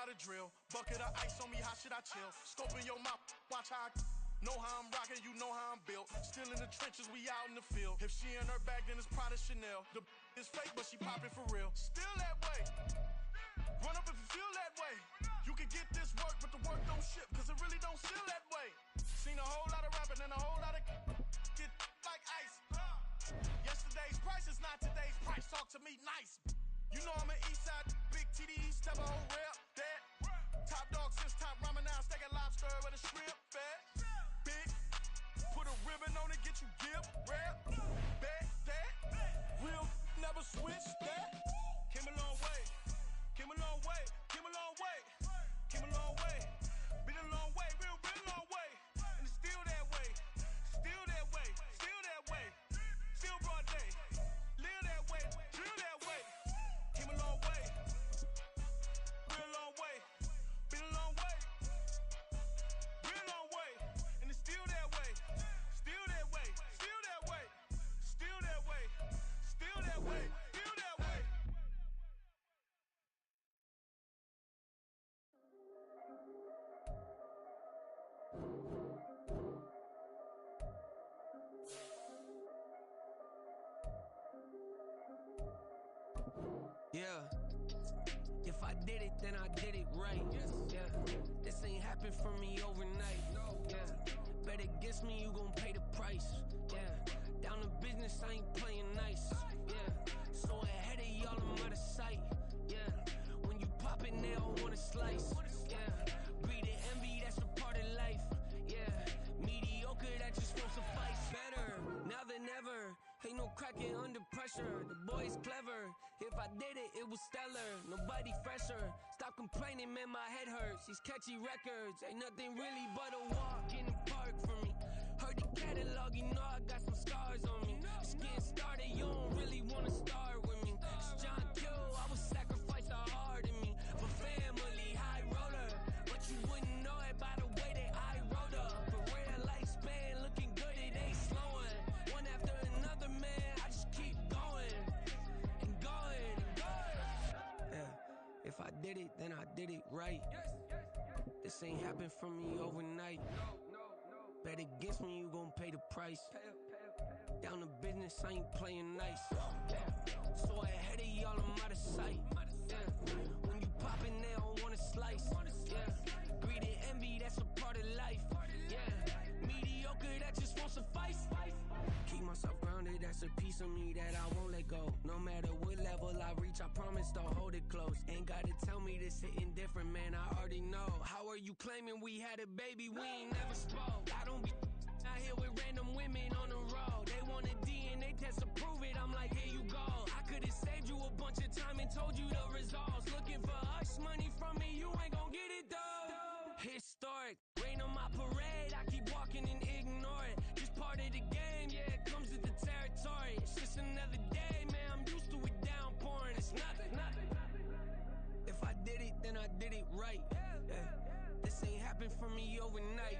the drill. Bucket of ice on me, how should I chill? Scope in your mouth, watch how I know how I'm rocking, you know how I'm built. Still in the trenches, we out in the field. If she in her bag, then it's Prada Chanel. The is fake, but she poppin' for real. Still that way. Run up if you feel that way. You can get this work, but the work don't ship, cause it really don't feel that way. Seen a whole lot of rapping and a whole lot of get like ice. Yesterday's price is not today's price. Talk to me nice. You know I'm an Eastside, big TDE, step a whole rep, that. Top dog since top ramen now, steak and lobster with a shrimp, fat. Big, put a ribbon on it, get you give, rap, bet, that. Real, never switch, that. Came a long way, came a long way, came a long way, came a long way. Been a long way, real long way. And it's still that way, still that way, still that way. Still broad day, live that way, drill that way. Came a long way, real long way. Been a long way, real long way. And it's still that way, still that way, still that way, still that way, still that way, still that way. Yeah. If I did it, then I did it right. Yeah. This ain't happened for me overnight. Yeah. Bet against me, you gon' pay the price. Yeah. Down to business, I ain't playing nice. Yeah. So ahead of y'all, I'm out of sight. Yeah. When you pop it, they all wanna slice. Yeah. Breed the envy, that's a part of life. Yeah. Mediocre, that just won't suffice. Better now than ever. Ain't no cracking under pressure. The boy's clever. If I did it, it was stellar. Nobody fresher. Stop complaining, man, my head hurts. These catchy records ain't nothing really but a walk in the park for me. Heard the catalog, you know I got some scars on me. Just getting started, you don't really wanna start with me. It's John Q, I would sacrifice the heart in me for family, high roller. But you wouldn't know it by the way that I wrote up. For real lifespan, looking good, it ain't slowing. One after another, man, I just keep going and going and going. Yeah, if I did it, then I did it right. This ain't happened for me overnight. Bet against me, you gon' pay the price. Down to business, I ain't playing nice. So ahead of y'all, I'm out of sight. Yeah. When you poppin', they don't wanna slice. Yeah. Greed and envy, that's a part of life. Yeah. Mediocre, that just won't suffice. Keep myself grounded, that's a piece of me that I won't let go. No matter what level I reach, I promise to hold it close. Ain't gotta tell me this hitting different, man, I already know. How are you claiming we had a baby, we ain't never spoke? I don't be out here with random women on the road. They want a DNA test to prove it, I'm like, here you go. I could've saved you a bunch of time and told you the results. Looking for hush money from me, you ain't gon' get it though. Historic, rain on my parade, I keep walking and ignore it. Just part of the game, yeah, it comes with the territory. It's just another day, man, I'm used to it downpouring. It's nothing. If I did it, then I did it right. Yeah. This ain't happened for me overnight.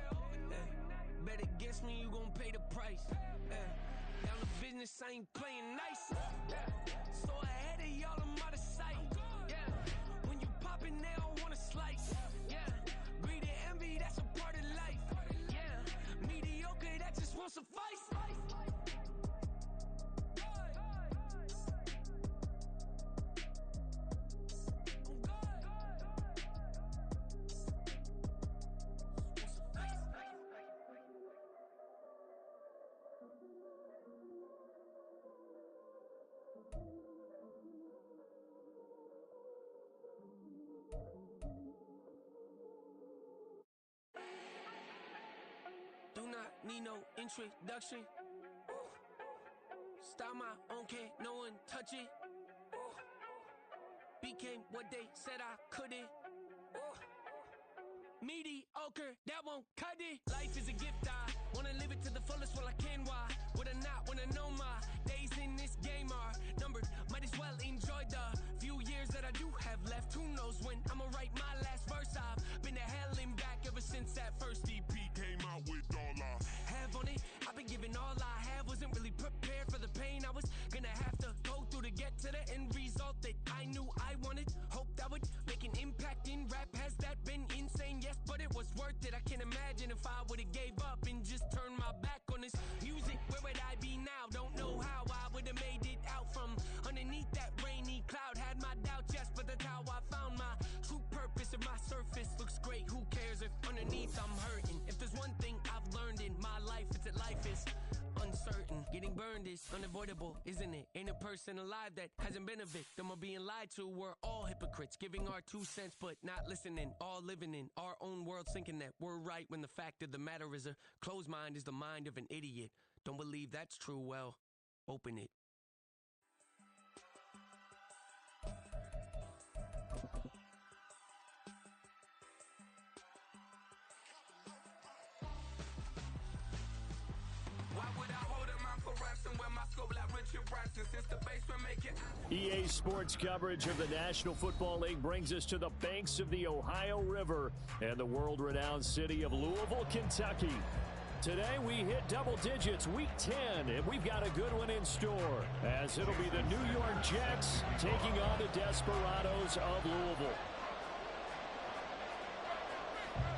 Yeah. Bet against me, you gon' pay the price. Yeah. Down to business, I ain't playing nice. Yeah. So ahead of y'all, I'm out of sight. Yeah. When you poppin', they don't wanna slice. Yeah. Greed and envy, that's a part of life. Yeah. Mediocre, that just won't suffice. Do not need no introduction. Ooh. Start my own, can't no one touch it. Ooh. Became what they said I couldn't. Ooh. Mediocre, that won't cut it. Life is a gift, I wanna live it to the fullest while I can. Why would I not wanna know my days in this game are numbered? Might as well enjoy the few years that I do have left. Who knows when I'ma write my last verse. I've been to hell and back ever since that first EP came out with all I have on it. I've been giving all I have, wasn't really prepared for the pain I was gonna have to go through to get to the end result that I knew I wanted. Hoped I would make an impact in rap. man if I would've gave up and just turned my back on this music. Where would I be now? Don't know how I would've made it out from underneath that rainy cloud. Had my doubts, yes, but that's how I found my true purpose. If my surface looks great, who cares if underneath I'm hurting? If there's one thing I've learned in my life, it's that life is uncertain. Getting burned is unavoidable, isn't it? Ain't a person alive that hasn't been a victim of being lied to. We're all hypocrites, giving our 2 cents but not listening. All living in our own world, thinking that we're right when the fact of the matter is a closed mind is the mind of an idiot. Don't believe that's true? Well, open it. EA Sports coverage of the National Football League brings us to the banks of the Ohio River and the world-renowned city of Louisville, Kentucky. Today we hit double digits, week 10, and we've got a good one in store, as it'll be the New York Jets taking on the Desperados of Louisville.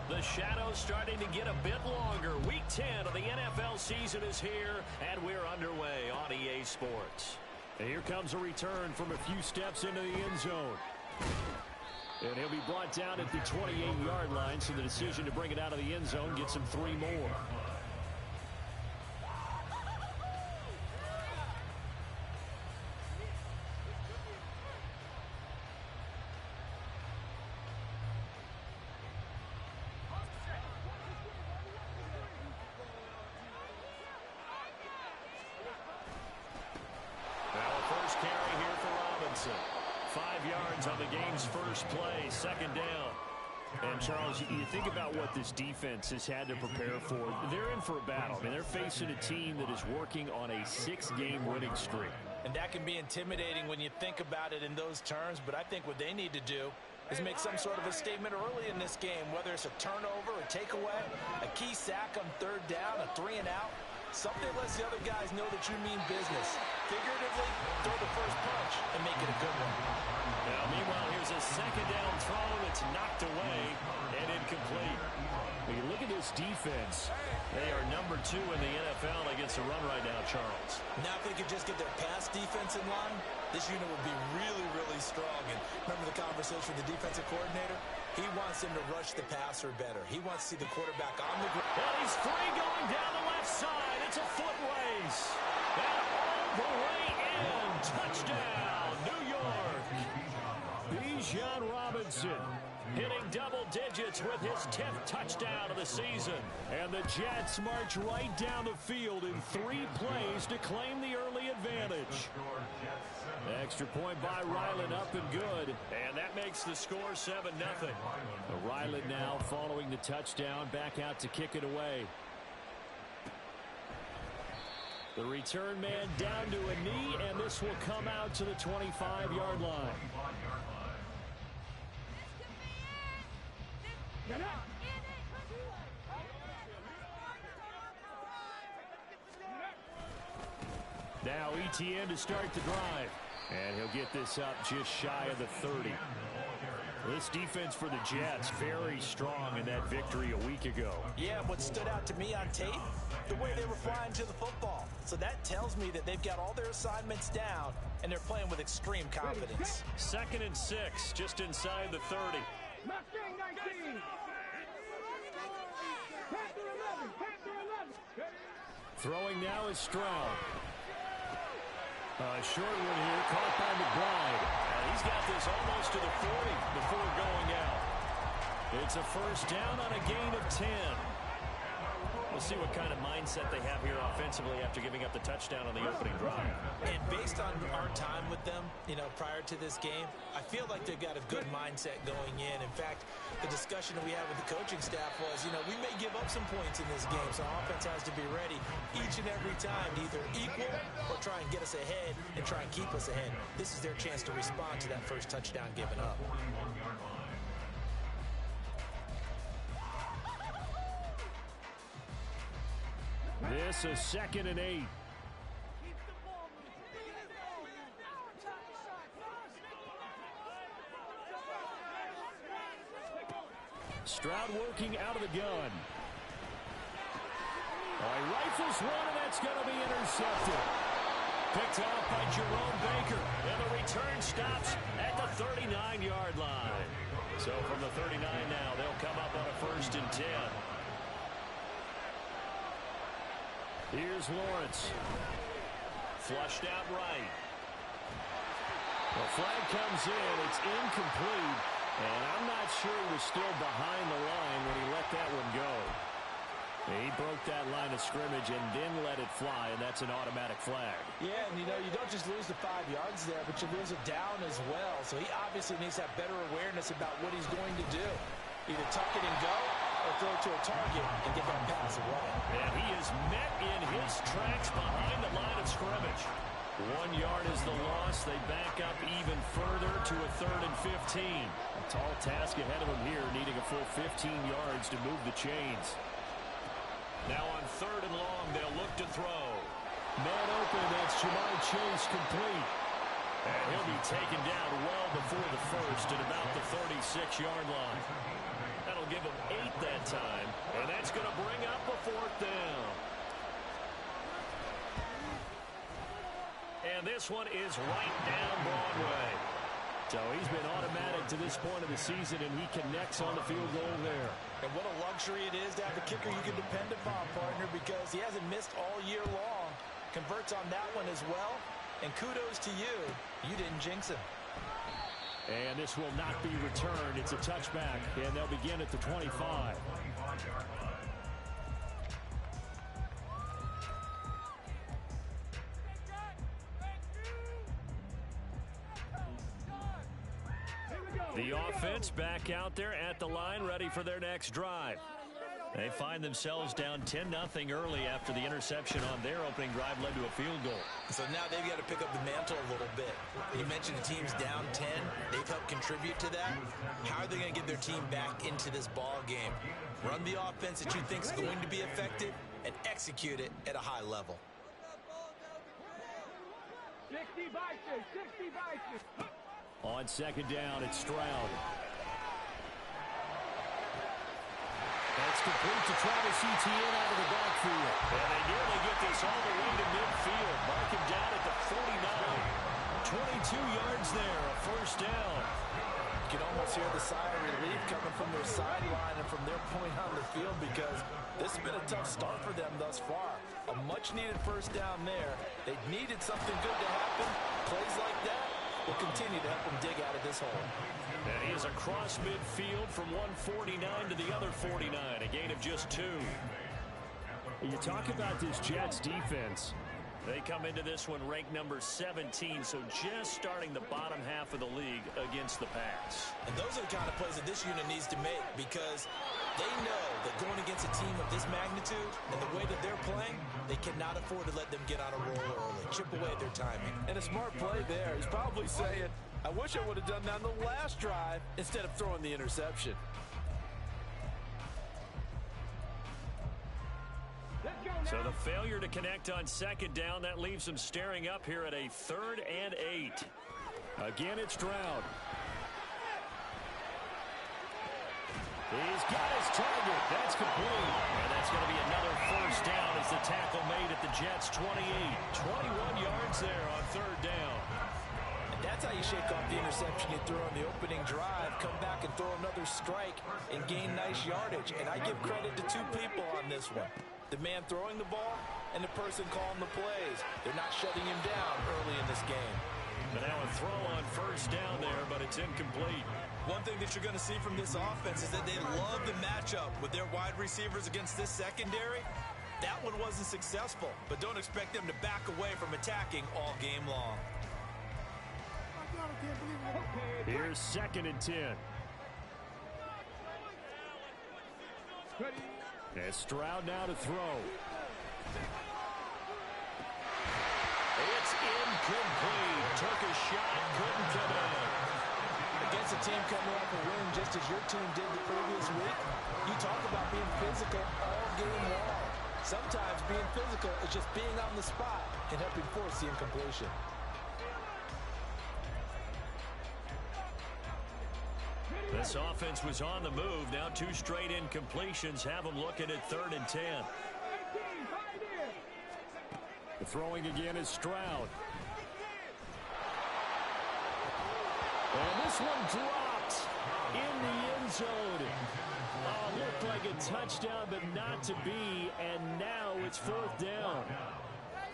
The shadows starting to get a bit longer. Week 10 of the NFL season is here, and we're underway on EA Sports. And here comes a return from a few steps into the end zone. And he'll be brought down at the 28-yard line, so the decision to bring it out of the end zone gets him 3 more. Carry here for Robinson. 5 yards on the game's first play, second down. And, Charles, you think about what this defense has had to prepare for. They're in for a battle. I mean, they're facing a team that is working on a 6-game winning streak. And that can be intimidating when you think about it in those terms, but I think what they need to do is make some sort of a statement early in this game, whether it's a turnover, a takeaway, a key sack on 3rd down, a 3-and-out. Something lets the other guys know that you mean business. Figuratively, throw the first punch and make it a good one. Now, meanwhile, here's a second down throw that's knocked away and incomplete. When you look at this defense, they are number 2 in the NFL against the run right now, Charles. Now, if they could just get their pass defense in line, this unit would be really, really strong. And remember the conversation with the defensive coordinator? He wants them to rush the passer better. He wants to see the quarterback on the ground. Well, he's free going down the left side. It's a foot race. And all the way in. Touchdown, New York. Bijan Robinson hitting double digits with his 10th touchdown of the season. And the Jets march right down the field in 3 plays to claim the early advantage. Extra point by Ryland, up and good. And that makes the score 7-0. Ryland now following the touchdown, back out to kick it away. The return man down to a knee, and this will come out to the 25-yard line. Now ETN to start the drive. And he'll get this up just shy of the 30. This defense for the Jets, very strong in that victory a week ago. Yeah, what stood out to me on tape, the way they were flying to the football. So that tells me that they've got all their assignments down, and they're playing with extreme confidence. 2nd and 6, just inside the 30. Mustang 19. Panther 11. Panther 11. Throwing now is Stroud. Short one here, caught by McBride. He's got this almost to the 40 before going out. It's a first down on a gain of 10. We'll see what kind of mindset they have here offensively after giving up the touchdown on the opening drive. And based on our time with them, prior to this game, I feel like they've got a good mindset going in. In fact, the discussion that we had with the coaching staff was, we may give up some points in this game, so our offense has to be ready each and every time to either equal or try and get us ahead and try and keep us ahead. This is their chance to respond to that first touchdown given up. This is 2nd and 8. Stroud working out of the gun. Oh, he rifles one, and that's going to be intercepted. Picked off by Jerome Baker. And the return stops at the 39-yard line. So from the 39 now, they'll come up on a 1st and 10. Here's Lawrence. Flushed out right. The flag comes in. It's incomplete. And I'm not sure he was still behind the line when he let that one go. He broke that line of scrimmage and then let it fly, and that's an automatic flag. Yeah, and you don't just lose the 5 yards there, but you lose it down as well. So he obviously needs to have better awareness about what he's going to do. Either tuck it and go or throw it to a target and get that pass away. And he is met in his tracks behind the line of scrimmage. 1 yard is the loss. They back up even further to a 3rd and 15. A tall task ahead of him here, needing a full 15 yards to move the chains. Now on 3rd and long, they'll look to throw. Man open, that's Jamar Chase complete. And he'll be taken down well before the first at about the 36-yard line. That'll give him 8 that time, and that's going to bring up a 4th down. And this one is right down Broadway. So he's been automatic to this point of the season, and he connects on the field goal there. And what a luxury it is to have a kicker you can depend upon, partner, because he hasn't missed all year long. Converts on that one as well. And kudos to you. You didn't jinx him. And this will not be returned. It's a touchback, and they'll begin at the 25. The offense back out there at the line, ready for their next drive. They find themselves down 10-0 early after the interception on their opening drive led to a field goal. So now they've got to pick up the mantle a little bit. You mentioned the team's down 10. They've helped contribute to that. How are they going to get their team back into this ball game? Run the offense that you think is going to be effective and execute it at a high level. 60 by 6, 60 by 6. On 2nd down, it's Stroud. That's complete to Travis Etienne out of the backfield. And they nearly get this all the way to midfield. Mark him down at the 49. 22 yards there, a 1st down. You can almost hear the sigh of relief coming from their sideline and from their point on the field, because this has been a tough start for them thus far. A much-needed 1st down there. They needed something good to happen. Plays like that will continue to help them dig out of this hole. And he is across midfield from 149 to the other 49, a gain of just 2. You talk about this Jets defense. They come into this one ranked number 17, so just starting the bottom half of the league against the pass. And those are the kind of plays that this unit needs to make, because they know that going against a team of this magnitude and the way that they're playing, they cannot afford to let them get on a roll early, chip away at their timing. And a smart play there. He's probably saying, I wish I would have done that on the last drive instead of throwing the interception. So the failure to connect on 2nd down, that leaves them staring up here at a 3rd and 8. Again, it's Stroud. He's got his target. That's complete. And that's going to be another 1st down as the tackle made at the Jets' 28. 21 yards there on 3rd down. And that's how you shake off the interception you threw on the opening drive, come back and throw another strike and gain nice yardage. And I give credit to 2 people on this one. The man throwing the ball and the person calling the plays. They're not shutting him down early in this game. But now a throw on 1st down there, but it's incomplete. One thing that you're going to see from this offense is that they love the matchup with their wide receivers against this secondary. That one wasn't successful, but don't expect them to back away from attacking all game long. Here's 2nd and 10. And Stroud now to throw. It's incomplete. Took a shot, couldn't come in. Against a team coming off a win just as your team did the previous week, you talk about being physical all game long. Sometimes being physical is just being on the spot and helping force the incompletion. This offense was on the move. Now 2 straight incompletions have them looking at 3rd and 10. The throwing again is Stroud. And this one dropped in the end zone. Oh, looked like a touchdown, but not to be. And now it's 4th down.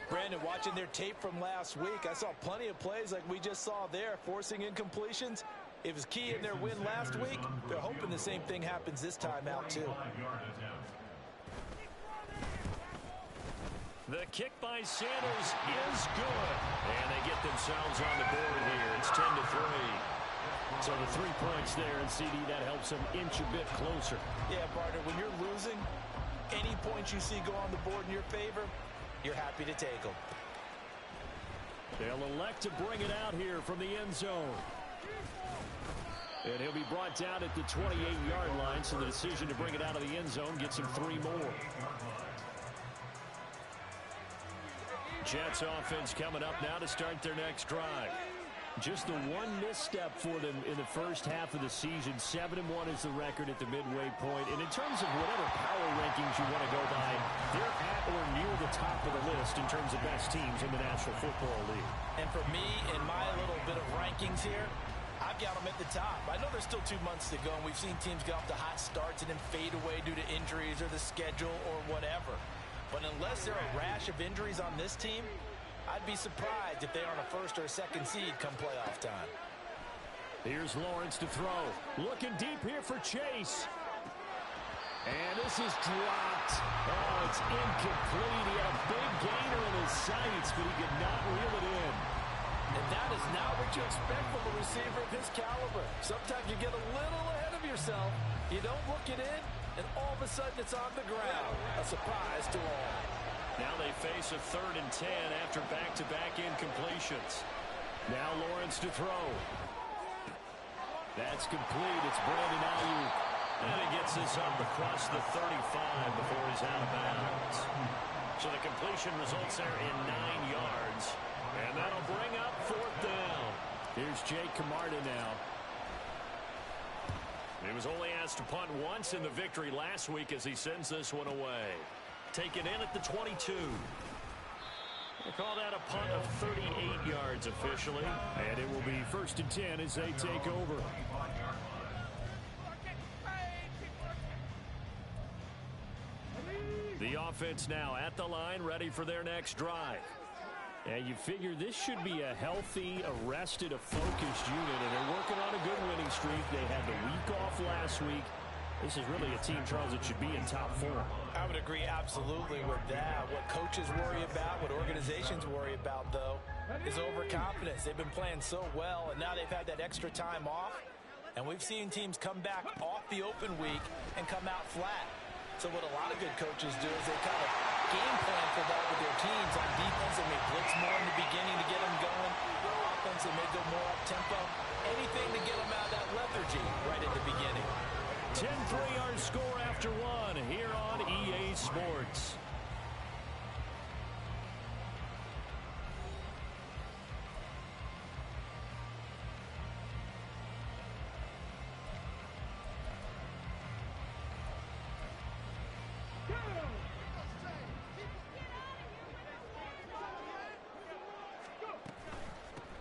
Brandon, watching their tape from last week, I saw plenty of plays like we just saw there, forcing incompletions. It was key in their win last week. They're hoping the same thing happens this time out, too. The kick by Sanders is good. And they get themselves on the board here. It's 10-3. So the 3 points there, and CD, that helps them inch a bit closer. Yeah, partner, when you're losing, any points you see go on the board in your favor, you're happy to take them. They'll elect to bring it out here from the end zone. And he'll be brought down at the 28-yard line, so the decision to bring it out of the end zone gets him 3 more. Jets offense coming up now to start their next drive. Just the one misstep for them in the first half of the season. 7-1 is the record at the midway point. And in terms of whatever power rankings you want to go by, they're at or near the top of the list in terms of best teams in the National Football League. And for me, in my little bit of rankings here, I've got them at the top. I know there's still 2 months to go, and we've seen teams get off to hot starts and then fade away due to injuries or the schedule or whatever. But unless there are a rash of injuries on this team, I'd be surprised if they aren't a 1st or 2nd seed come playoff time. Here's Lawrence to throw. Looking deep here for Chase. And this is dropped. Oh, it's incomplete. He had a big gainer in his sights, but he could not reel it in. And that is not what you expect from a receiver of his caliber. Sometimes you get a little ahead of yourself. You don't look it in, and all of a sudden it's on the ground. A surprise to all. Now they face a 3rd and 10 after back-to-back incompletions. Now Lawrence to throw. That's complete. It's Brandon Ayuk. And he gets this up across the 35 before he's out of bounds. So the completion results there in 9 yards. And that'll bring up 4th down. Here's Jake Camarda now. He was only asked to punt once in the victory last week as he sends this one away. Taken in at the 22. They call that a punt of 38 yards officially. And it will be 1st and 10 as they take over. The offense now at the line, ready for their next drive. And you figure this should be a healthy, arrested, a focused unit. And they're working on a good winning streak. They had the week off last week. This is really a team, Charles, that should be in top form. I would agree absolutely with that. What coaches worry about, what organizations worry about, though, is overconfidence. They've been playing so well, and now they've had that extra time off. And we've seen teams come back off the open week and come out flat. So what a lot of good coaches do is they kind of game plan for that with their teams. On defense, they may blitz more in the beginning to get them going. Offense, they may go more up-tempo. Anything to get them out of that lethargy right at the beginning. 10-3 our score after 1 here on EA Sports.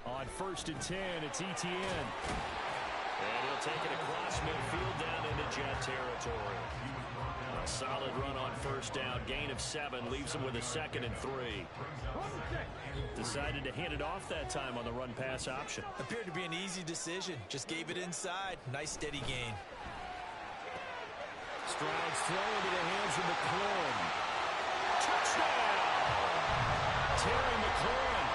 On 1st and 10, it's Etienne. And he'll take it across midfield down into Jet territory. A solid run on 1st down. Gain of 7 leaves him with a 2nd and 3. Decided to hand it off that time on the run-pass option. Appeared to be an easy decision. Just gave it inside. Nice steady gain. Stroud's throw into the hands of McLaurin. Touchdown! Terry McLaurin,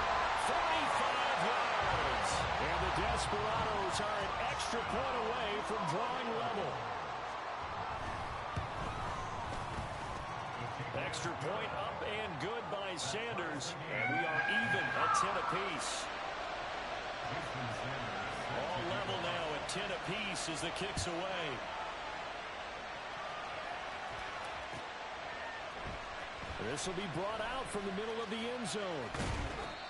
45 yards. And the Desperados are an extra point away from drawing level. Extra point up and good by Sanders. And we are even at 10 apiece. All level now at 10 apiece as the kick's away. This will be brought out from the middle of the end zone.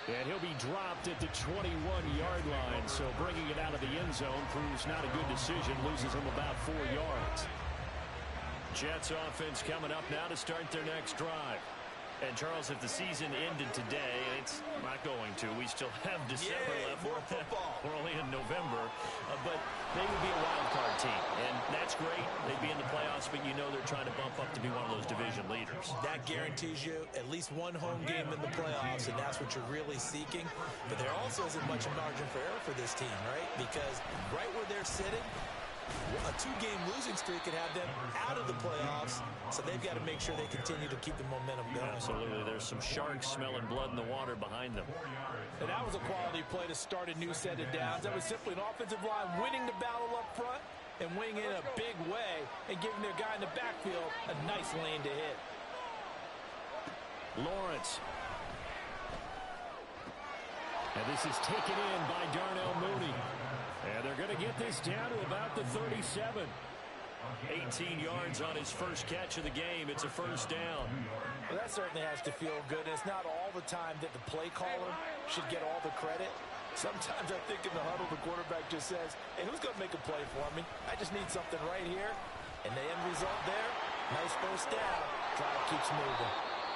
And he'll be dropped at the 21-yard line. So bringing it out of the end zone proves not a good decision. Loses him about 4 yards. Jets offense coming up now to start their next drive. And, Charles, if the season ended today, it's not going to. We still have December left. More football. We're only in November. But they would be a wild card team. And that's great. They'd be in the playoffs, but you know they're trying to bump up to be one of those division leaders. That guarantees you at least one home game in the playoffs, and that's what you're really seeking. But there also isn't much margin for error for this team, right? Because right where they're sitting, a 2-game losing streak could have them out of the playoffs, so they've got to make sure they continue to keep the momentum going. Absolutely. There's some sharks smelling blood in the water behind them. And that was a quality play to start a new set of downs. That was simply an offensive line winning the battle up front and winning in a big way and giving their guy in the backfield a nice lane to hit. Lawrence. And this is taken in by Darnell Mooney. And they're going to get this down to about the 37. 18 yards on his first catch of the game. It's a first down. Well, that certainly has to feel good. And it's not all the time that the play caller should get all the credit. Sometimes I think in the huddle, the quarterback just says, hey, who's going to make a play for me? I just need something right here. And the end result there, nice first down. Drive keeps moving.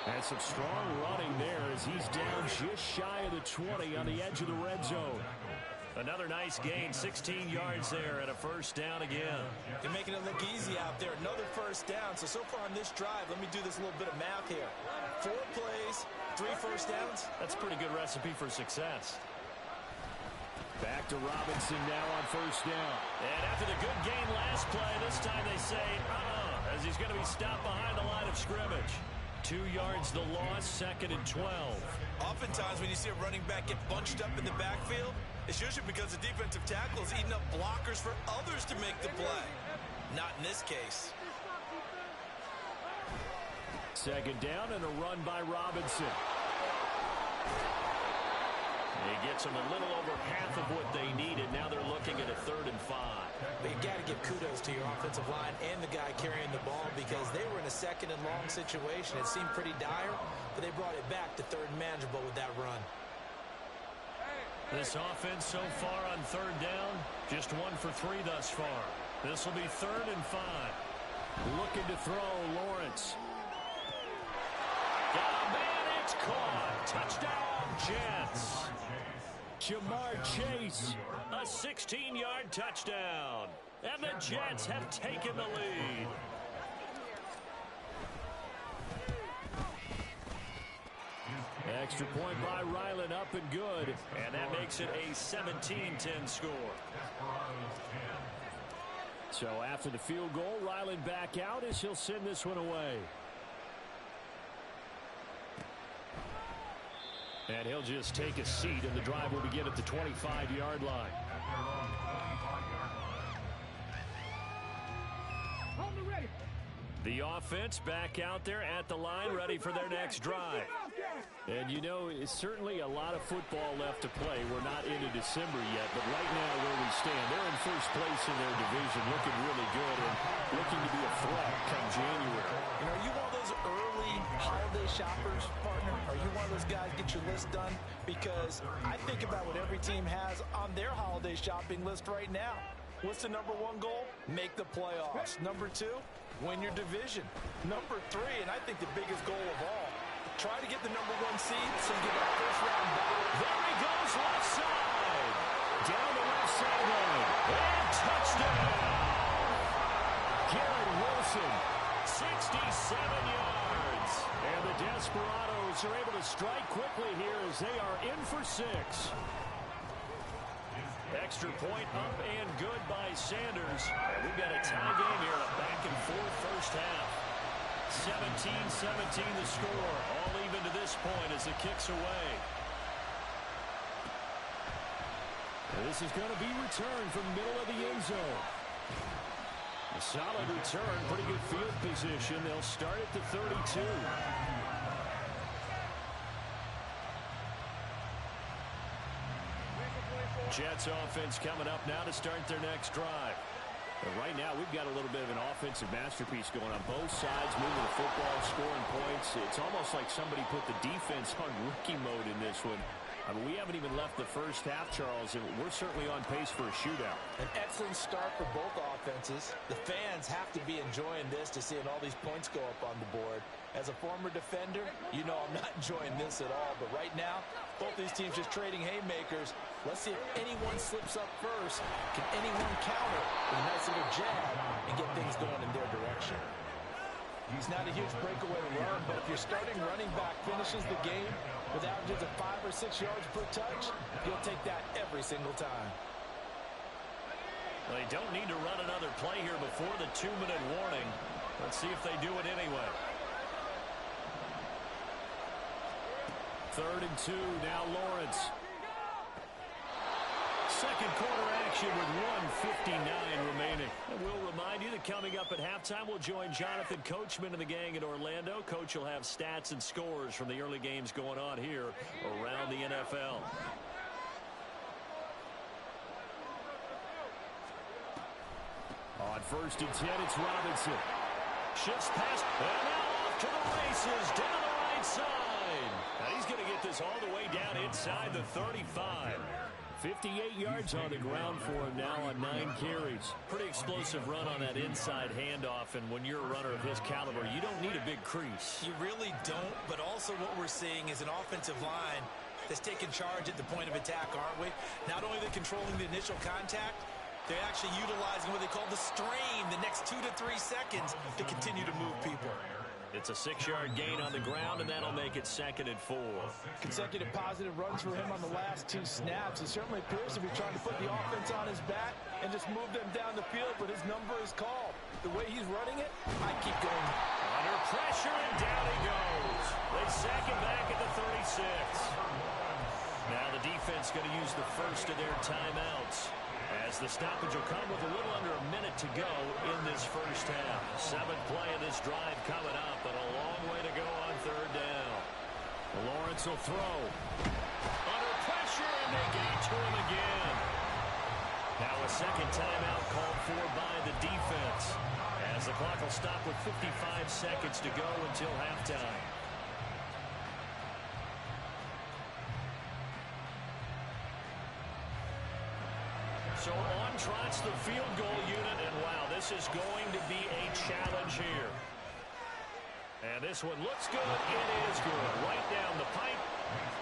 And some strong running there as he's down just shy of the 20 on the edge of the red zone. Another nice gain, 16 yards there and a first down again. They're making it look easy out there. Another first down. So far on this drive, let me do this little bit of math here. 4 plays, 3 first downs. That's a pretty good recipe for success. Back to Robinson now on first down. And after the good gain last play, this time they say, as he's going to be stopped behind the line of scrimmage. 2 yards the loss, 2nd and 12. Oftentimes when you see a running back get bunched up in the backfield, it's usually because the defensive tackle is eating up blockers for others to make the play. Not in this case. 2nd down and a run by Robinson. He gets them a little over half of what they needed. Now they're looking at a 3rd and 5. But you got to give kudos to your offensive line and the guy carrying the ball because they were in a 2nd and long situation. It seemed pretty dire, but they brought it back to 3rd and manageable with that run. This offense so far on 3rd down, just 1 for 3 thus far. This will be 3rd and 5. Looking to throw, Lawrence. Got a man, it's caught. Touchdown, Jets. Jamar Chase, a 16-yard touchdown. And the Jets have taken the lead. Extra point by Ryland, up and good. And that makes it a 17-10 score. So after the field goal, Ryland back out as he'll send this one away. And he'll just take a seat, and the drive will begin at the 25-yard line. The offense back out there at the line, ready for their next drive. And you know, it's certainly a lot of football left to play. We're not into December yet, but right now where we stand, they're in first place in their division, looking really good and looking to be a threat come January. You know, are you one of those early holiday shoppers, partner? Are you one of those guys get your list done? Because I think about what every team has on their holiday shopping list right now. What's the number 1 goal? Make the playoffs. Number 2, win your division. Number 3, and I think the biggest goal of all, try to get the number 1 seed so you get that first round bye. There he goes, left side. Down the left sideline. And touchdown. Garrett Wilson, 67 yards. And the Desperados are able to strike quickly here as they are in for 6. Extra point up and good by Sanders. And we've got a tie game here, a back-and-forth first half. 17-17 the score. All even to this point as it kicks away. And this is going to be returned from the middle of the end zone. A solid return, pretty good field position. They'll start at the 32. Jets offense coming up now to start their next drive. But right now, we've got a little bit of an offensive masterpiece going on both sides, moving the football, scoring points. It's almost like somebody put the defense on rookie mode in this one. I mean, we haven't even left the first half, Charles, and we're certainly on pace for a shootout. An excellent start for both offenses. The fans have to be enjoying this to seeing all these points go up on the board. As a former defender, you know I'm not enjoying this at all. But right now, both these teams just trading haymakers. Let's see if anyone slips up first. Can anyone counter with a nice little jab and get things going in their direction? He's not a huge breakaway run, but if your starting running back finishes the game with averages of 5 or 6 yards per touch, you'll take that every single time. Well, they don't need to run another play here before the 2-minute warning. Let's see if they do it anyway. 3rd and 2, now Lawrence. Second quarter action with 1:59 remaining. And we'll remind you that coming up at halftime, we'll join Jonathan Coachman and the gang in Orlando. Coach will have stats and scores from the early games going on here around the NFL. On 1st and 10, it's Robinson. Shifts past, and now off to the races, down the right side. Now he's going to get this all the way down inside the 35. 58 yards on the ground for him now on 9 carries. Pretty explosive run on that inside handoff, and when you're a runner of his caliber, you don't need a big crease. You really don't, but also what we're seeing is an offensive line that's taking charge at the point of attack, aren't we? Not only are they controlling the initial contact, they're actually utilizing what they call the strain, the next 2 to 3 seconds to continue to move people. It's a 6-yard gain on the ground, and that'll make it 2nd and 4. Consecutive positive runs for him on the last 2 snaps. He certainly appears to be trying to put the offense on his back and just move them down the field, but his number is called. The way he's running it, I keep going. Under pressure, and down he goes. They sack him back at the 36. Now the defense going to use the first of their timeouts, as the stoppage will come with a little under a minute to go in this first half. 7th play of this drive coming up, and a long way to go on 3rd down. Lawrence will throw. Under pressure, and they get to him again. Now a second timeout called for by the defense, as the clock will stop with 55 seconds to go until halftime. So on trots the field goal unit, and wow, this is going to be a challenge here. And this one looks good. It is good. Right down the pipe.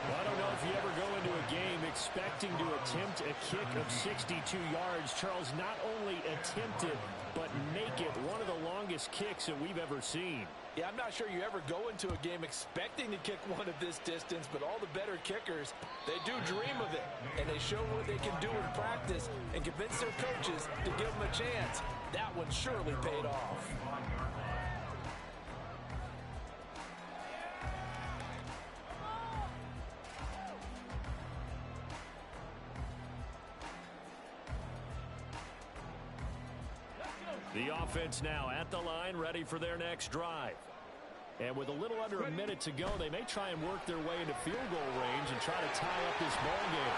Well, I don't know if you ever go into a game expecting to attempt a kick of 62 yards. Charles, not only attempt it, but make it one of the longest kicks that we've ever seen. Yeah, I'm not sure you ever go into a game expecting to kick one of this distance, but all the better kickers, they do dream of it, and they show what they can do in practice and convince their coaches to give them a chance. That one surely paid off. The offense now at the line, ready for their next drive. And with a little under a minute to go, they may try and work their way into field goal range and try to tie up this ball game.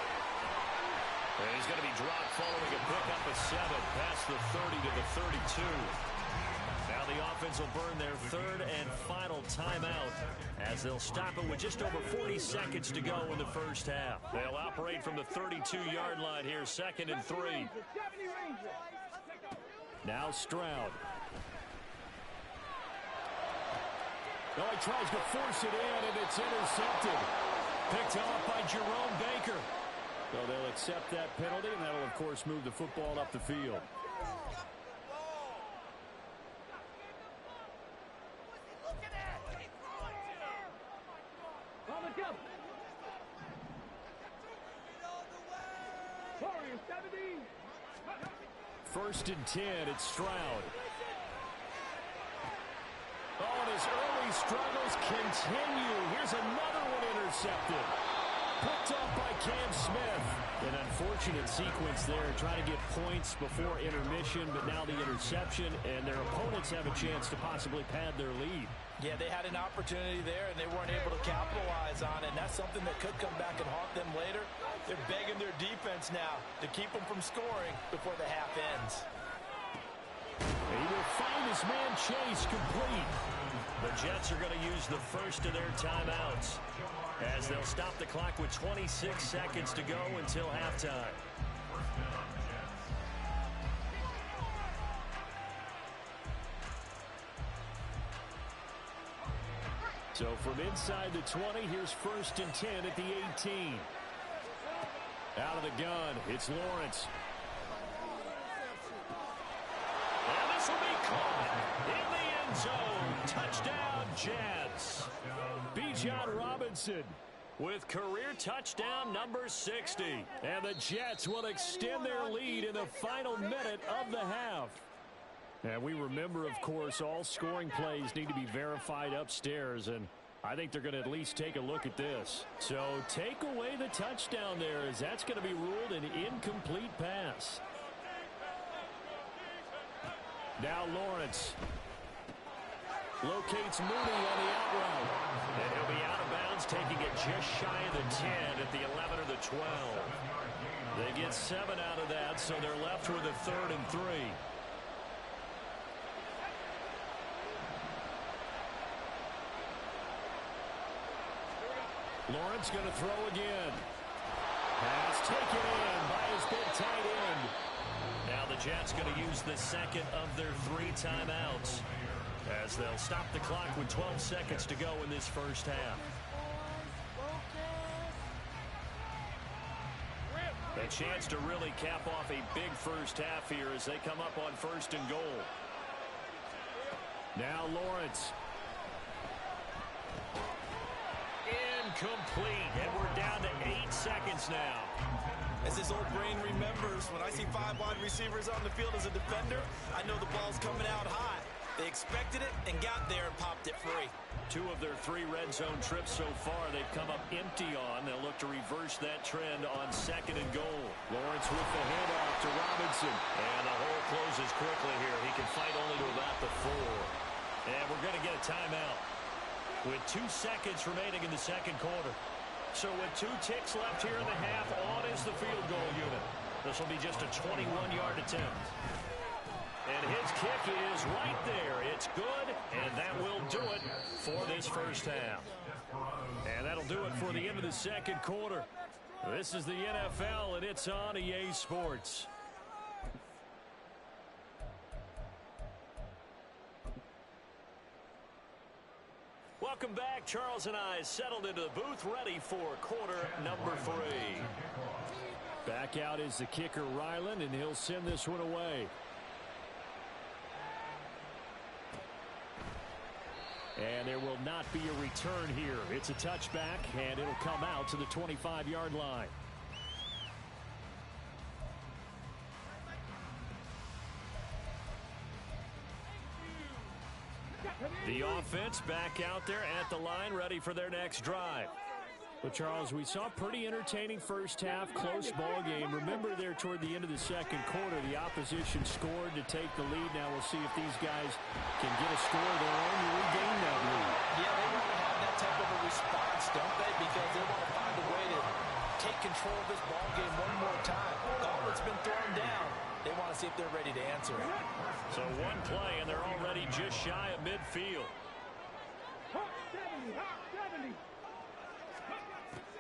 And he's going to be dropped following a pickup of 7 past the 30 to the 32. Now the offense will burn their 3rd and final timeout, as they'll stop it with just over 40 seconds to go in the first half. They'll operate from the 32-yard line here, 2nd and 3. Now Stroud. Oh, he tries to force it in, and it's intercepted. Picked off by Jerome Baker. So they'll accept that penalty, and that'll, of course, move the football up the field. First and 10, it's Stroud. Oh, and his early struggles continue. Here's another one intercepted. Picked up by Cam Smith. An unfortunate sequence there, trying to get points before intermission, but now the interception, and their opponents have a chance to possibly pad their lead. Yeah, they had an opportunity there, and they weren't able to capitalize on it, and that's something that could come back and haunt them later. They're begging their defense now to keep them from scoring before the half ends. He will find his man Chase complete. The Jets are going to use the first of their timeouts as they'll stop the clock with 26 seconds to go until halftime. So from inside the 20, here's 1st and 10 at the 18. Out of the gun, it's Lawrence. And this will be caught in the end zone. Touchdown, Jets. Bijan Robinson with career touchdown number 60. And the Jets will extend their lead in the final minute of the half. And we remember, of course, all scoring plays need to be verified upstairs, and I think they're going to at least take a look at this. So take away the touchdown there, as that's going to be ruled an incomplete pass. Now Lawrence locates Mooney on the out route. And he'll be out of bounds, taking it just shy of the 10 at the 11 or the 12. They get 7 out of that, so they're left with a 3rd and 3. Lawrence going to throw again. Pass taken in by his big tight end. Now the Jets going to use the second of their 3 timeouts as they'll stop the clock with 12 seconds to go in this first half. A chance to really cap off a big first half here as they come up on 1st and goal. Now Lawrence. Incomplete, and we're down to 8 seconds now. As his old brain remembers, when I see 5 wide receivers on the field as a defender, I know the ball's coming out high. They expected it and got there and popped it free. 2 of their 3 red zone trips so far they've come up empty on. They'll look to reverse that trend on 2nd and goal. Lawrence with the handoff to Robinson. And the hole closes quickly here. He can fight only to about the 4. And we're going to get a timeout with 2 seconds remaining in the second quarter. So with 2 ticks left here in the half, on is the field goal unit. This will be just a 21-yard attempt. And his kick is right there. It's good, and that will do it for this first half. And that'll do it for the end of the second quarter. This is the NFL, and it's on EA Sports. Welcome back. Charles and I settled into the booth, ready for quarter number 3. Back out is the kicker, Ryland, and he'll send this one away. And there will not be a return here. It's a touchback, and it'll come out to the 25-yard line. The offense back out there at the line, ready for their next drive. Well, Charles, we saw a pretty entertaining first half, close ball game. Remember there toward the end of the second quarter, the opposition scored to take the lead. Now we'll see if these guys can get a score of their own to regain that lead. Yeah, they want to have that type of a response, don't they? Because they want to find a way to take control of this ball game one more time. Gauntlet's been thrown down. They want to see if they're ready to answer it. So one play, and they're already just shy of midfield.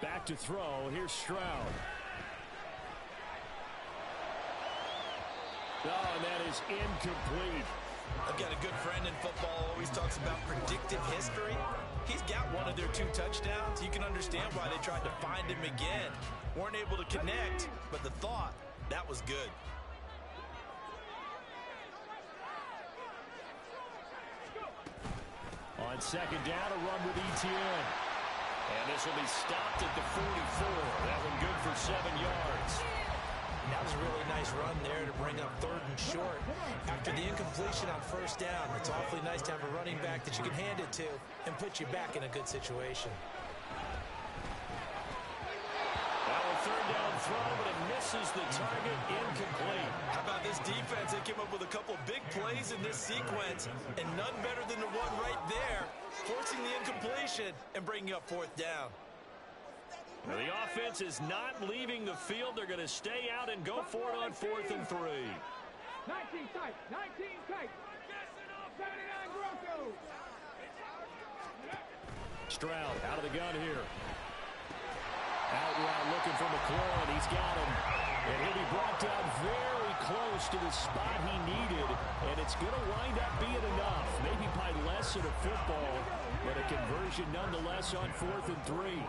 Back to throw. Here's Stroud. Oh, and that is incomplete. I've got a good friend in football, always talks about predictive history. He's got one of their 2 touchdowns. You can understand why they tried to find him again. Weren't able to connect, but the thought, that was good. On second down, a run with Etienne. And this will be stopped at the 44. That one good for 7 yards. That was a really nice run there to bring up 3rd and short. After the incompletion on 1st down, it's awfully nice to have a running back that you can hand it to and put you back in a good situation. Now a 3rd down throw, but it misses the target, incomplete. How about this defense? They came up with a couple big plays in this sequence, and none better than the one right there, forcing the incompletion and bringing up 4th down. Well, the offense is not leaving the field. They're going to stay out and go for it on 4th and 3. 19 tight. 19 tight. 79 Grosso. Stroud out of the gun here. Out route looking for McLaurin. He's got him. And he'll be brought down very close to the spot he needed. And it's going to wind up being enough. Maybe by less than a football, but a conversion nonetheless on 4th and 3.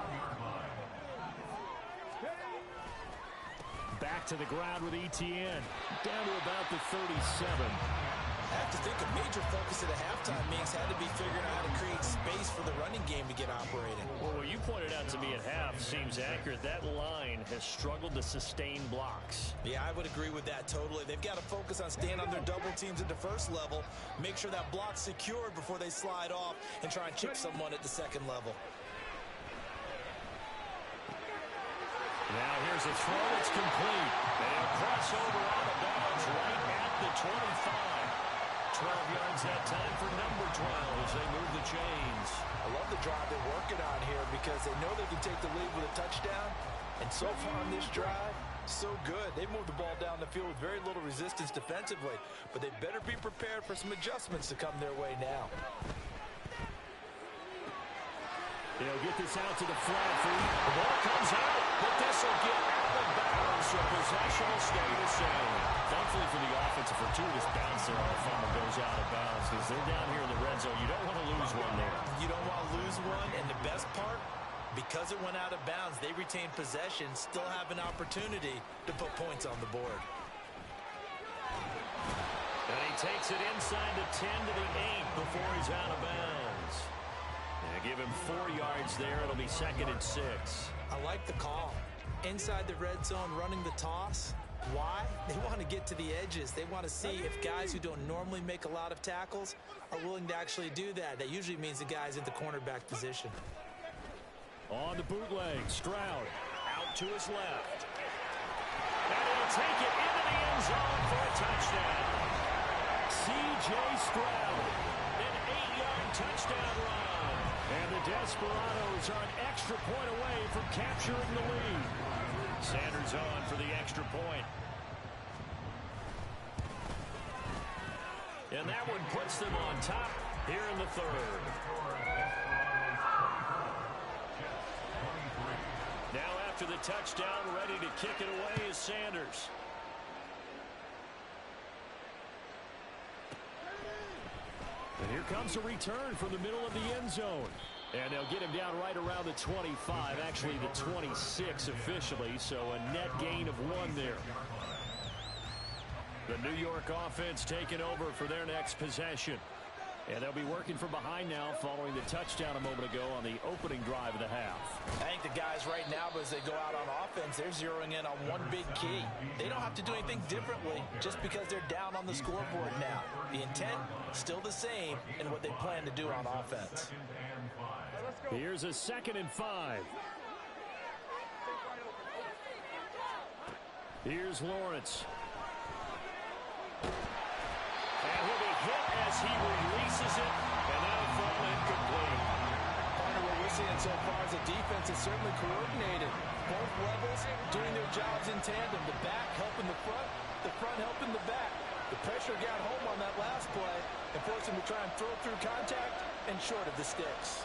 Back to the ground with Etienne. Down to about the 37. I have to think a major focus at the halftime means had to be figuring out how to create space for the running game to get operating. Well, what you pointed out to me at half seems accurate. That line has struggled to sustain blocks. Yeah, I would agree with that totally. They've got to focus on staying on their double teams at the first level, make sure that block's secured before they slide off, and try and chip someone at the second level. Now here's a throw that's complete. And a crossover out of bounds right at the 25. 12 yards that time for number 12 as they move the chains. I love the drive they're working on here because they know they can take the lead with a touchdown. And so far on this drive, so good. They moved the ball down the field with very little resistance defensively. But they better be prepared for some adjustments to come their way now. They'll get this out to the flat feet. The ball comes out, but this will get out of bounds, so possession will stay the same. Thankfully for the offense, a fortuitous bounce there on the fumble goes out of bounds because they're down here in the red zone. You don't want to lose one there. You don't want to lose one, and the best part, because it went out of bounds, they retain possession, still have an opportunity to put points on the board. And he takes it inside the 10 to the 8 before he's out of bounds. And give him 4 yards there. It'll be 2nd and 6. I like the call. Inside the red zone, running the toss. Why? They want to get to the edges. They want to see if guys who don't normally make a lot of tackles are willing to actually do that. That usually means the guy's in the cornerback position. On the bootleg, Stroud out to his left. And he'll take it into the end zone for a touchdown. C.J. Stroud, an 8-yard touchdown run. And the Desperados are an extra point away from capturing the lead. Sanders on for the extra point. And that one puts them on top here in the 3rd. Now after the touchdown, ready to kick it away is Sanders. And here comes a return from the middle of the end zone. And they'll get him down right around the 25, actually the 26 officially, so a net gain of 1 there. The New York offense taking over for their next possession. And they'll be working from behind now following the touchdown a moment ago on the opening drive of the half. I think the guys right now, as they go out on offense, they're zeroing in on one big key. They don't have to do anything differently just because they're down on the scoreboard now. The intent, still the same in what they plan to do on offense. Here's a 2nd and 5. Here's Lawrence. And he'll be hit as he releases it, and that'll fall incomplete. Partner, what we're seeing so far is the defense is certainly coordinated. Both levels doing their jobs in tandem. The back helping the front helping the back. The pressure got home on that last play and forced him to try and throw through contact and short of the sticks.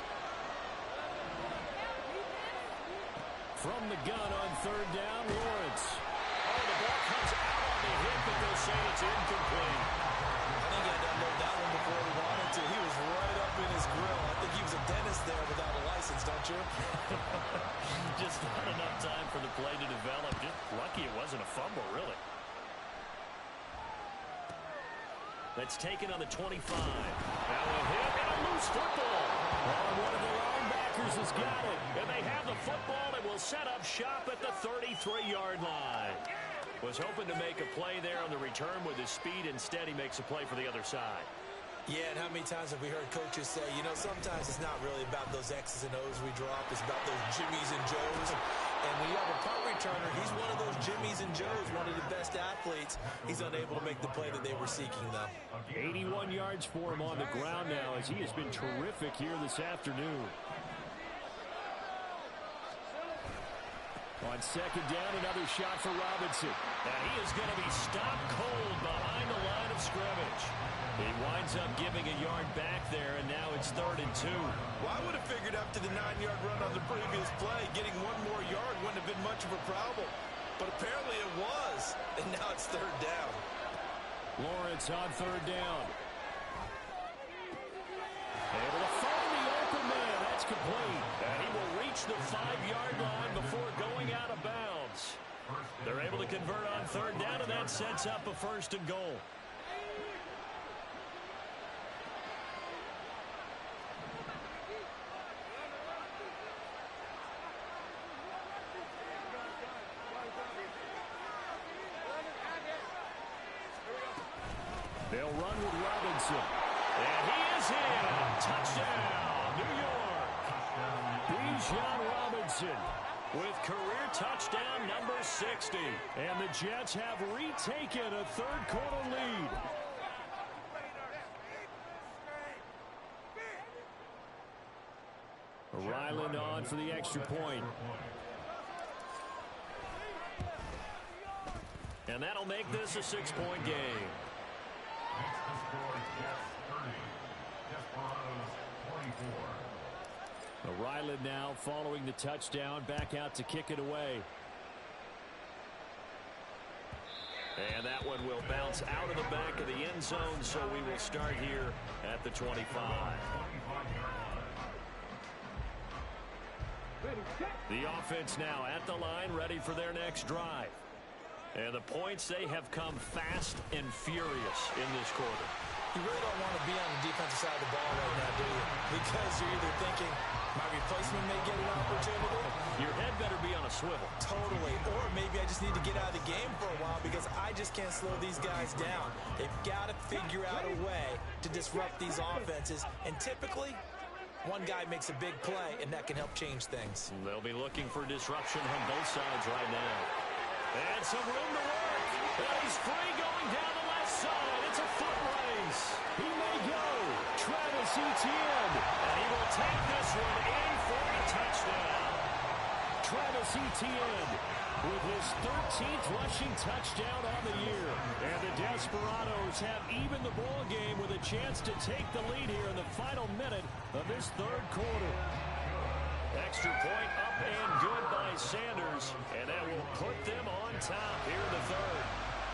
From the gun on 3rd down, Lawrence. Oh, the ball comes out on the hit, but they'll say it's incomplete. I think he had to unload that one before he wanted to. He was right up in his grill. I think he was a dentist there without a license, don't you? Just not enough time for the play to develop. Just lucky it wasn't a fumble, really. That's taken on the 25. Now a hit and a loose football. Oh, one of the linebackers has got it. And they have the football and will set up shop at the 33-yard line. Was hoping to make a play there on the return with his speed. Instead, he makes a play for the other side. Yeah, and how many times have we heard coaches say, you know, sometimes it's not really about those X's and O's we drop. It's about those Jimmies and Joes. And when you have a punt returner, he's one of those Jimmies and Joes, one of the best athletes. He's unable to make the play that they were seeking, though. 81 yards for him on the ground now as he has been terrific here this afternoon. On second down, another shot for Robinson. And he is going to be stopped cold behind the line of scrimmage. He winds up giving a yard back there, and now it's 3rd and 2. Well, I would have figured after the 9-yard run on the previous play, getting one more yard wouldn't have been much of a problem. But apparently it was, and now it's 3rd down. Lawrence on 3rd down. Able to find the open man. That's complete. And he will reach the 5-yard line before going out of bounds. They're able to convert on 3rd down, and that sets up a 1st and goal. They'll run with Robinson. And he is in. Touchdown, New York. Bijan Robinson with career touchdown number 60. And the Jets have retaken a 3rd quarter lead. Ryland on for the extra point. And that'll make this a 6-point game. Ryland now following the touchdown, back out to kick it away. And that one will bounce out of the back of the end zone, so we will start here at the 25. The offense now at the line, ready for their next drive. And the points, they have come fast and furious in this quarter. You really don't want to be on the defensive side of the ball right now, do you? Because you're either thinking, my replacement may get an opportunity. Your head better be on a swivel. Totally. Or maybe I just need to get out of the game for a while because I just can't slow these guys down. They've got to figure out a way to disrupt these offenses. And typically, one guy makes a big play, and that can help change things. They'll be looking for disruption on both sides right now. And some room to work. And he's free going down the left side. It's a foot race. He may go. Travis Etienne. And he will take this one in for a touchdown. Travis Etienne with his 13th rushing touchdown on the year. And the Desperados have evened the ball game with a chance to take the lead here in the final minute of this 3rd quarter. Extra point up and good by Sanders, and that will put them on top here in the 3rd.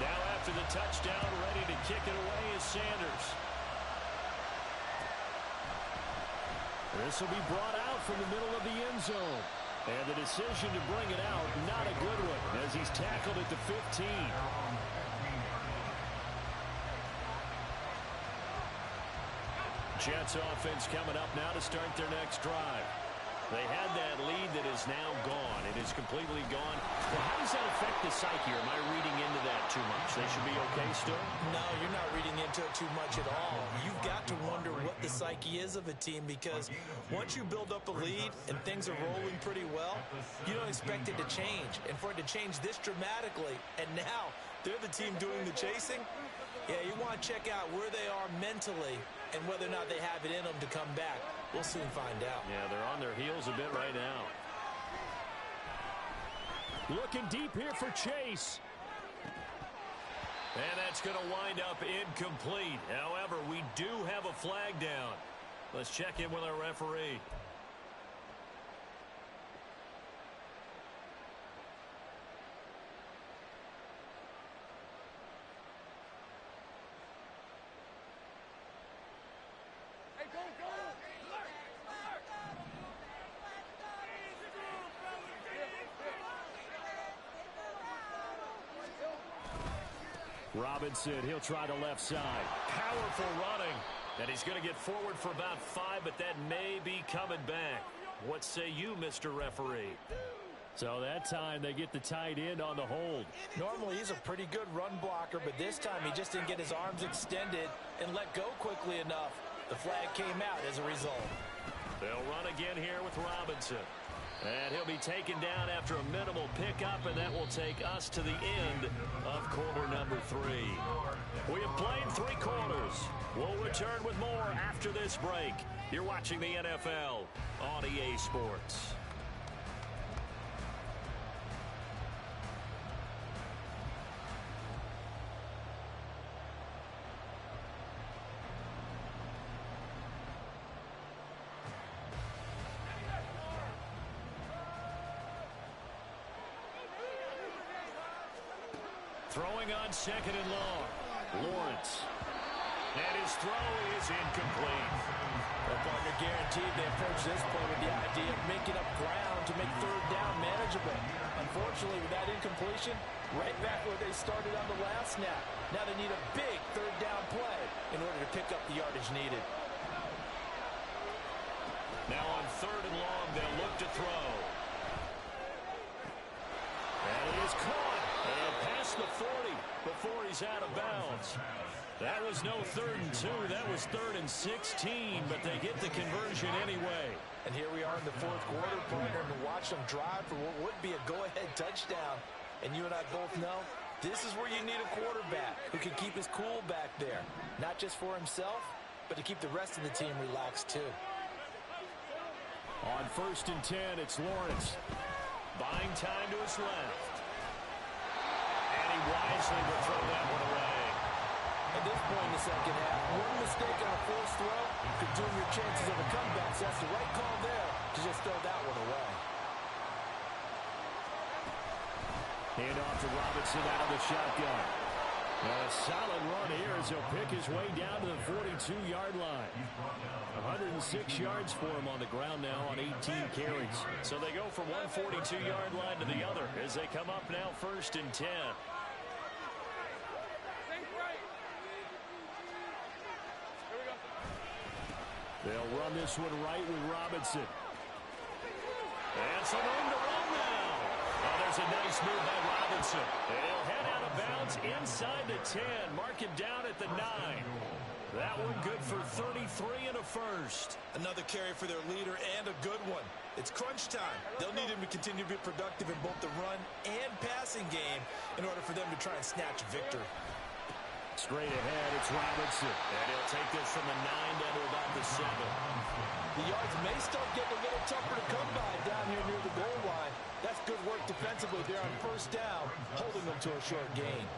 Now after the touchdown, ready to kick it away is Sanders. This will be brought out from the middle of the end zone. And the decision to bring it out, not a good one, as he's tackled at the 15. Jets offense coming up now to start their next drive. They had that lead that is now gone. It is completely gone. Well, how does that affect the psyche? Or am I reading into that too much? They should be okay still? No, you're not reading into it too much at all. You've got to wonder what the psyche is of a team because once you build up a lead and things are rolling pretty well, you don't expect it to change. And for it to change this dramatically, and now they're the team doing the chasing, yeah, you want to check out where they are mentally and whether or not they have it in them to come back. We'll soon find out. Yeah, they're on their heels a bit right now. Looking deep here for Chase. And that's going to wind up incomplete. However, we do have a flag down. Let's check in with our referee. Robinson, he'll try the left side. Powerful running. And he's going to get forward for about 5, but that may be coming back. What say you, Mr. Referee? So that time they get the tight end on the hold. Normally he's a pretty good run blocker, but this time he just didn't get his arms extended and let go quickly enough. The flag came out as a result. They'll run again here with Robinson. And he'll be taken down after a minimal pickup, and that will take us to the end of quarter number 3. We have played 3 quarters. We'll return with more after this break. You're watching the NFL on EA Sports. Throwing on second and long. Lawrence. And his throw is incomplete. Well, partner, guaranteed they approach this play with the idea of making up ground to make third down manageable. Unfortunately, with that incompletion, right back where they started on the last snap. Now they need a big third down play in order to pick up the yardage needed. Now on third and long, they'll look to throw. And it is caught. And past the 40 before he's out of bounds. That was no 3rd and 2. That was 3rd and 16, but they get the conversion anyway. And here we are in the fourth quarter, partner, and to watch them drive for what would be a go-ahead touchdown. And you and I both know this is where you need a quarterback who can keep his cool back there. Not just for himself, but to keep the rest of the team relaxed too. On 1st and 10, it's Lawrence. Buying time to his left. And he wisely will throw that one away. At this point in the second half, one mistake on a forced throw could doom your chances of a comeback. So that's the right call there to just throw that one away. Hand off to Robinson out of the shotgun. A solid run here as he'll pick his way down to the 42-yard line. 106 yards for him on the ground now on 18 carries. So they go from one 42-yard line to the other as they come up now 1st and 10. They'll run this one right with Robinson. And some room to run now. Oh, there's a nice move by Robinson. And he'll head out of bounds inside the 10. Mark him down at the 9. That one good for 33 and a first. Another carry for their leader and a good one. It's crunch time. They'll need him to continue to be productive in both the run and passing game in order for them to try and snatch a victory. Straight ahead, it's Robinson. And he'll take this from the 9 down to about the 7. The yards may start getting a little tougher to come by down here near the goal line. That's good work defensively there on 1st down, holding them to a short gain.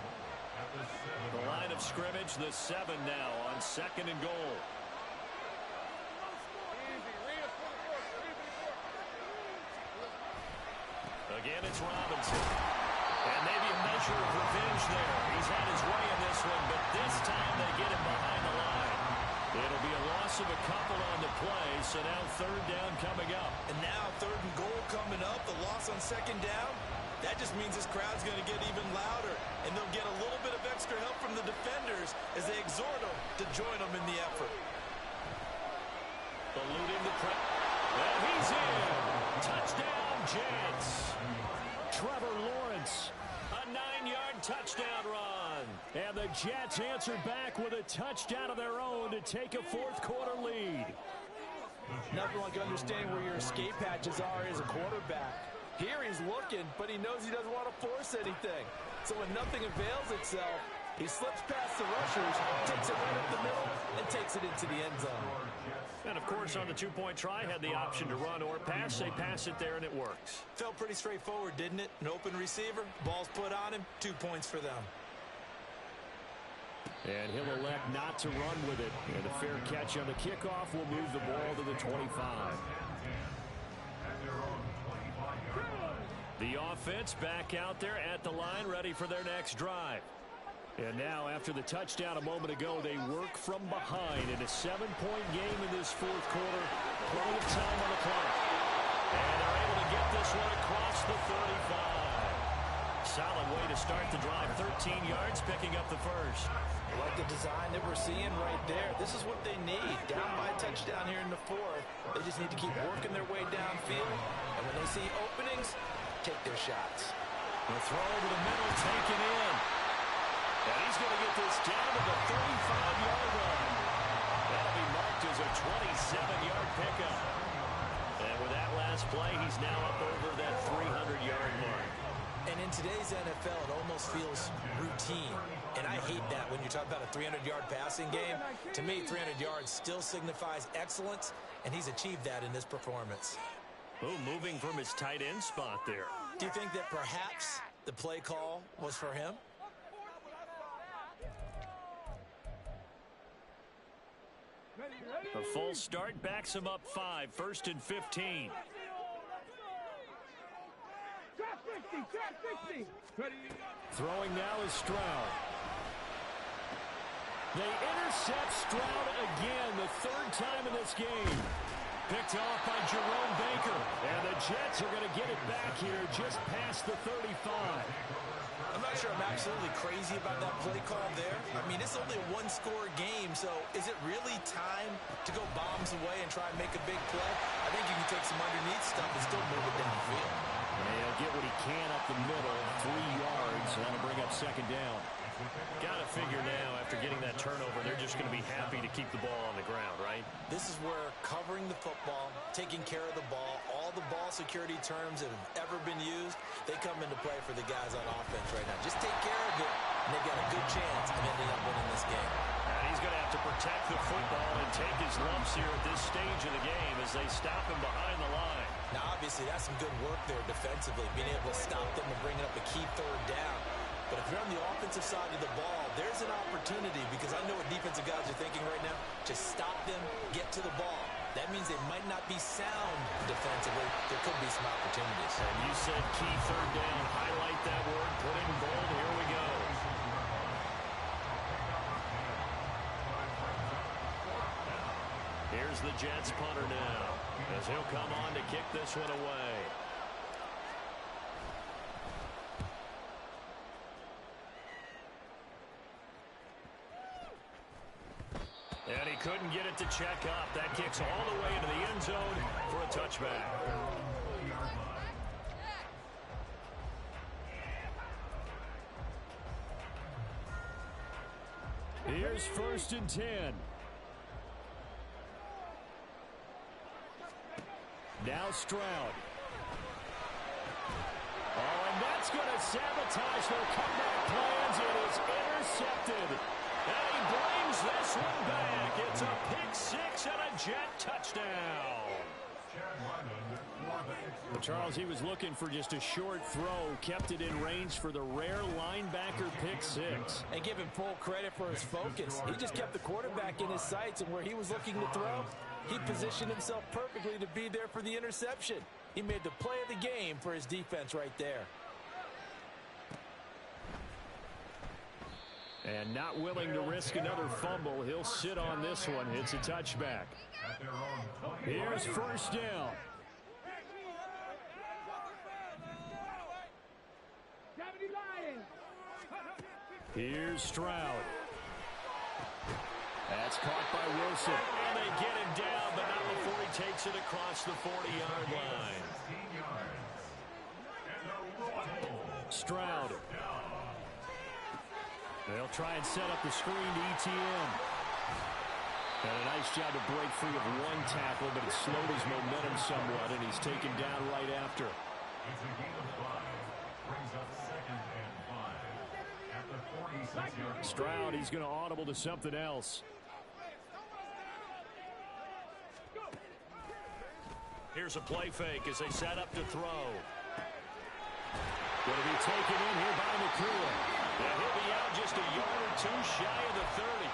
The line of scrimmage, the 7 now on 2nd and goal. Again, it's Robinson. And maybe a measure of revenge there. He's had his way in this one, but this time they get him behind the line. It'll be a loss of a couple on the play, so now 3rd down coming up. And now 3rd and goal coming up, the loss on 2nd down. That just means this crowd's going to get even louder, and they'll get a little bit of extra help from the defenders as they exhort them to join them in the effort. Eluding the press. And he's in. Touchdown, Jets. Trevor Lawrence, a 9-yard touchdown run. And the Jets answered back with a touchdown of their own to take a 4th quarter lead. Nothing like understanding where your escape hatches are as a quarterback. Here he's looking, but he knows he doesn't want to force anything. So when nothing avails itself, he slips past the rushers, takes it right up the middle, and takes it into the end zone. And, of course, on the 2-point try, had the option to run or pass. They pass it there, and it works. Felt pretty straightforward, didn't it? An open receiver, ball's put on him, 2 points for them. And he'll elect not to run with it. And a fair catch on the kickoff will move the ball to the 25. The offense back out there at the line, ready for their next drive. And now, after the touchdown a moment ago, they work from behind in a 7-point game in this 4th quarter. Plenty of time on the clock. And they're able to get this one across the 35. Solid way to start the drive. 13 yards, picking up the first. I like the design that we're seeing right there. This is what they need. Down by a touchdown here in the 4th. They just need to keep working their way downfield. And when they see openings, take their shots. The throw over the middle, taken in. And he's going to get this down to the 35-yard line. That'll be marked as a 27-yard pickup. And with that last play, he's now up over that 300-yard mark. And in today's NFL, it almost feels routine. And I hate that when you talk about a 300-yard passing game. To me, 300 yards still signifies excellence, and he's achieved that in this performance. Oh, moving from his tight end spot there. Do you think that perhaps the play call was for him? A false start backs him up 5, 1st and 15. 60. Throwing now is Stroud. They intercept Stroud again, the third time in this game. Picked off by Jerome Baker. And the Jets are going to get it back here just past the 35. I'm not sure I'm absolutely crazy about that play call there. I mean, it's only a one-score game, so is it really time to go bombs away and try and make a big play? I think you can take some underneath stuff and still move it downfield. And he'll get what he can up the middle, 3 yards, and that'll bring up second down. Got to figure now, after getting that turnover, they're just going to be happy to keep the ball on the ground, right? This is where covering the football, taking care of the ball, all the ball security terms that have ever been used, they come into play for the guys on offense right now. Just take care of it, and they've got a good chance of ending up winning this game. And he's going to have to protect the football and take his lumps here at this stage of the game as they stop him behind the line. Now, obviously, that's some good work there defensively, being able to stop them and bringing up a key third down. But if you're on the offensive side of the ball, there's an opportunity, because I know what defensive guys are thinking right now. Just stop them, get to the ball. That means they might not be sound defensively. There could be some opportunities. And you said key third down. Highlight that word. Put it in bold. Here we go. Here's the Jets punter now, as he'll come on to kick this one away. And he couldn't get it to check up. That kicks all the way into the end zone for a touchback. Here's 1st and 10. Now Stroud. Oh, and that's going to sabotage their comeback plans. It is intercepted. And he brings this one back. It's a pick six and a Jet touchdown. Well, Charles, he was looking for just a short throw, kept it in range for the rare linebacker pick six. And give him full credit for his focus. He just kept the quarterback in his sights, and where he was looking to throw, he positioned himself perfectly to be there for the interception. He made the play of the game for his defense right there. And not willing to risk another fumble, he'll sit on this one. It's a touchback. Here's 1st down. Here's Stroud. That's caught by Wilson. And they get him down, but not before he takes it across the 40-yard line. Stroud. They'll try and set up the screen to ETN. And a nice job to break free of one tackle, but it slowed his momentum somewhat, and he's taken down right after. Stroud, he's going to audible to something else. Here's a play fake as they set up to throw. Going to be taken in here by McCool. Yeah, he'll be out just a yard or two shy of the 30.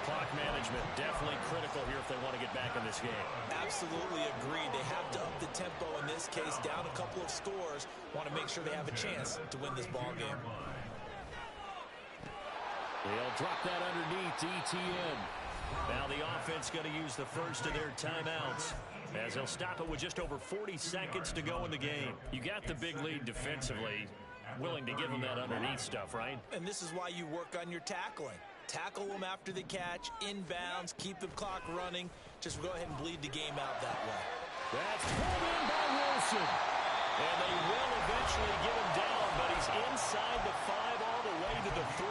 Clock management definitely critical here if they want to get back in this game. Absolutely agreed. They have to up the tempo in this case, down a couple of scores. Want to make sure they have a chance to win this ball game. They'll drop that underneath to ETN. Now the offense going to use the first of their timeouts, as they'll stop it with just over 40 seconds to go in the game. You got the big lead defensively, willing to give them that underneath stuff, right? And this is why you work on your tackling. Tackle them after the catch, inbounds, keep the clock running. Just go ahead and bleed the game out that way. That's pulled in by Wilson. And they will eventually get him down, but he's inside the 5 all the way to the 3.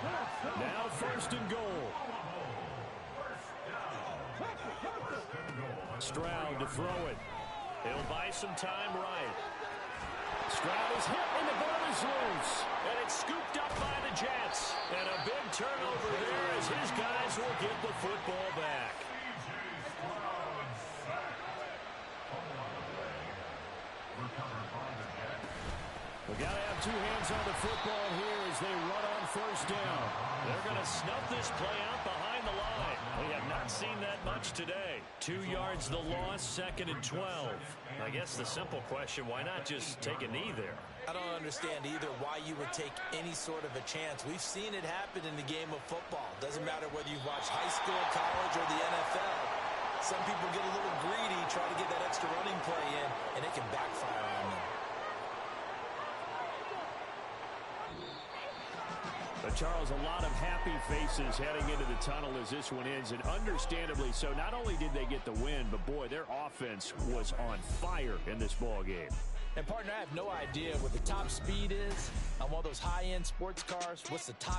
Now 1st and goal. Stroud to throw it. He'll buy some time right. Stroud is hit and the ball is loose. And it's scooped up by the Jets. And a big turnover there as his guys will get the football back. We got to have two hands on the football here as they run on 1st down. They're going to snuff this play out behind the line. We have not seen that much today. 2 yards the loss, 2nd and 12. I guess the simple question, why not just take a knee there? I don't understand either why you would take any sort of a chance. We've seen it happen in the game of football. Doesn't matter whether you watch high school, college, or the NFL. Some people get a little greedy, try to get that extra running play in, and it can backfire on them. But Charles, a lot of happy faces heading into the tunnel as this one ends, and understandably so. Not only did they get the win, but boy, their offense was on fire in this ball game. And partner, I have no idea what the top speed is on one of those high-end sports cars. What's the top